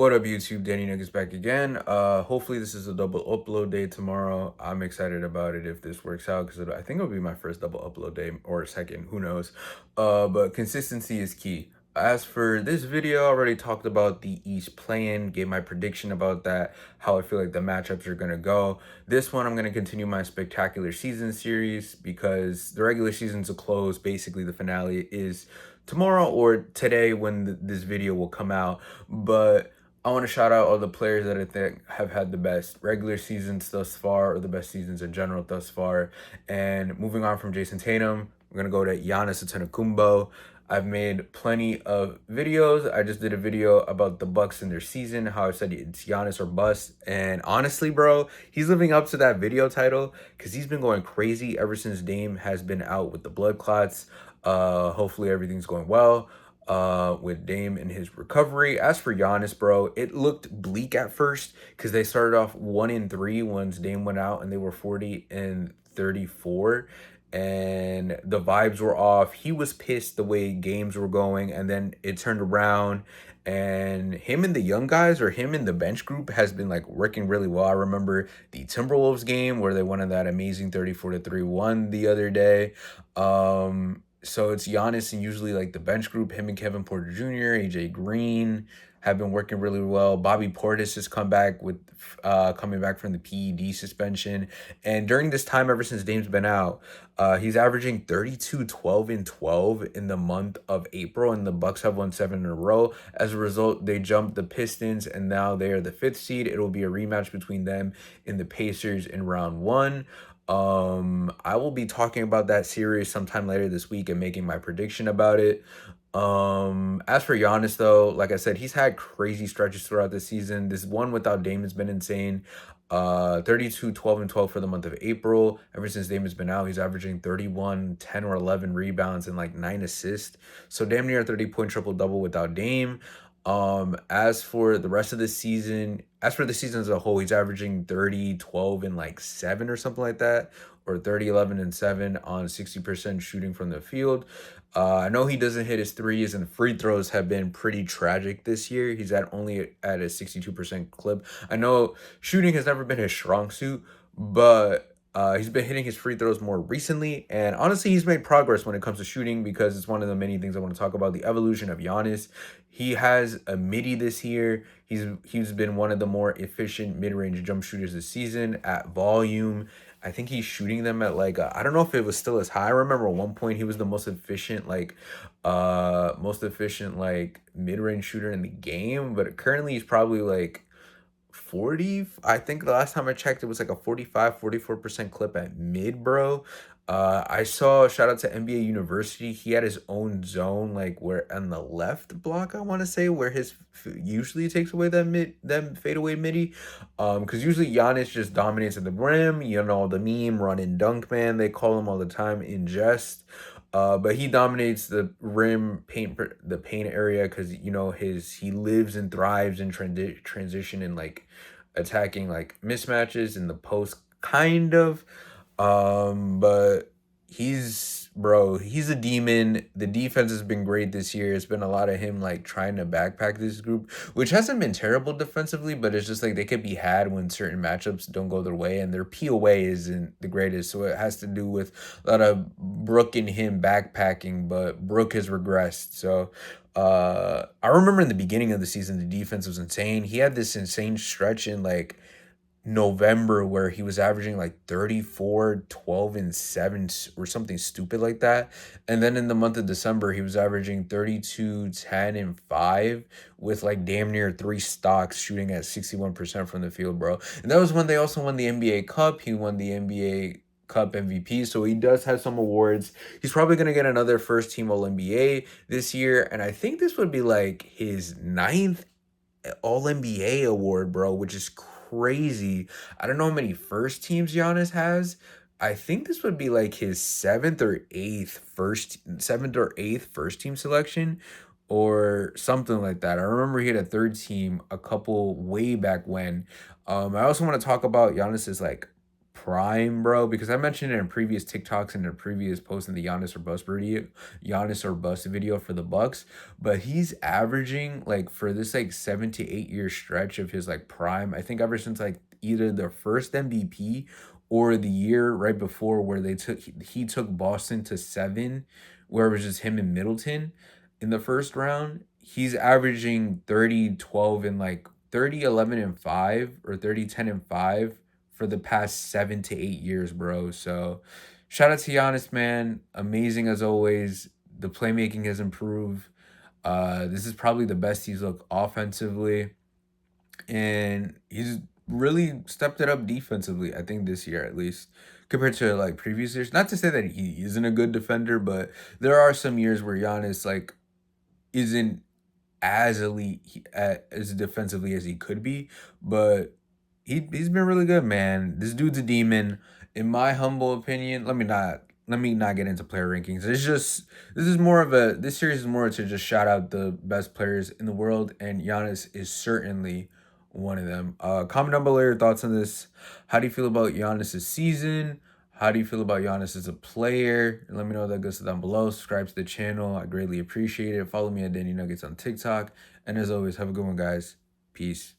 What up, YouTube? Danny Nuggets back again. Hopefully this is a double upload day tomorrow. I'm excited about it if this works out because I think it'll be my first double upload day or second, who knows. But consistency is key. As for this video, I already talked about the East play-in, gave my prediction about that, how I feel like the matchups are gonna go. This one, I'm gonna continue my spectacular season series because the regular season's a close. Basically, the finale is tomorrow or today when this video will come out. But I want to shout out all the players that I think have had the best regular seasons thus far, or the best seasons in general thus far. And moving on from Jason Tatum, we're gonna go to Giannis Antetokounmpo. I've made plenty of videos. I just did a video about the Bucks and their season, how I said it's Giannis or bust. And honestly, bro, he's living up to that video title because he's been going crazy ever since Dame has been out with the blood clots. Hopefully everything's going well with Dame and his recovery. As for Giannis, bro, it looked bleak at first because they started off 1-3 once Dame went out and they were 40-34. And the vibes were off. He was pissed the way games were going, and then it turned around. And him and the young guys, or him and the bench group, has been like working really well. I remember the Timberwolves game where they won that amazing 34-3 1 the other day. So it's Giannis and usually like the bench group, him and Kevin Porter Jr., AJ Green have been working really well. Bobby Portis has come back with coming back from the PED suspension. And during this time, ever since Dame's been out, he's averaging 32, 12, and 12 in the month of April, and the Bucks have won 7 in a row. As a result, they jumped the Pistons, and now they are the 5th seed. It will be a rematch between them and the Pacers in round 1. I will be talking about that series sometime later this week and making my prediction about it. As for Giannis, though, like I said, he's had crazy stretches throughout the season. This one without Dame has been insane. 32, 12, and 12 for the month of April. Ever since Dame has been out, he's averaging 31, 10 or 11 rebounds and like 9 assists. So damn near a 30-point triple-double without Dame. As for the rest of the season, as for the season as a whole, he's averaging 30, 12, and like 7 or something like that, or 30, 11, and 7 on 60% shooting from the field. I know he doesn't hit his threes, and free throws have been pretty tragic this year. He's only at a 62% clip. I know shooting has never been his strong suit, but he's been hitting his free throws more recently, and honestly, he's made progress when it comes to shooting because it's one of the many things I want to talk about, the evolution of Giannis. He has a midi this year. He's been one of the more efficient mid-range jump shooters this season at volume. I think he's shooting them at like I don't know if it was still as high. I remember at one point he was the most efficient like mid-range shooter in the game, but currently he's probably like 40. I think the last time I checked, it was like a 44% clip at mid, bro. I saw, shout out to NBA University. He had his own zone, like where on the left block, I want to say, where his usually takes away that fadeaway midi. Because usually Giannis just dominates at the rim. You know the meme, run and dunk man. They call him all the time in jest. But he dominates the rim the paint area because he lives and thrives in transition and like attacking like mismatches in the post kind of. But he's a demon. The defense has been great this year. It's been a lot of him like trying to backpack this group, which hasn't been terrible defensively, but it's just like they could be had when certain matchups don't go their way, and their POA isn't the greatest. So it has to do with a lot of Brook and him backpacking, but Brook has regressed. So I remember in the beginning of the season the defense was insane. He had this insane stretch in like November where he was averaging like 34, 12, and 7 or something stupid like that. And then in the month of December, he was averaging 32, 10, and 5 with like damn near 3 stocks shooting at 61% from the field, bro. And that was when they also won the NBA Cup. He won the NBA Cup MVP, so he does have some awards. He's probably going to get another first team All NBA this year, and I think this would be like his 9th All NBA award, bro, which is crazy. I don't know how many first teams Giannis has. I think this would be like his seventh or eighth first team selection or something like that. I remember he had a third team a couple way back when. I also want to talk about Giannis's like prime, bro, because I mentioned it in previous TikToks and in previous posts in the Giannis or bust video for the Bucks, but he's averaging like for this like 7 to 8 year stretch of his like prime. I think ever since like either the first MVP or the year right before where he took Boston to 7, where it was just him and Middleton in the first round. He's averaging 30, 12, and like 30, 11, and 5 or 30, 10, and 5 for the past 7 to 8 years, bro. So shout out to Giannis, man. Amazing as always. The playmaking has improved. This is probably the best he's looked offensively, and he's really stepped it up defensively. I think this year, at least compared to like previous years. Not to say that he isn't a good defender, but there are some years where Giannis like isn't as elite as defensively as he could be, but he's been really good, man. This dude's a demon, in my humble opinion. Let me not get into player rankings. It's just this series is more to just shout out the best players in the world, and Giannis is certainly one of them. Comment down below your thoughts on this. How do you feel about Giannis's season? How do you feel about Giannis as a player? And let me know that good stuff down below. Subscribe to the channel. I greatly appreciate it. Follow me at Danny Nuggets on TikTok. And as always, have a good one, guys. Peace.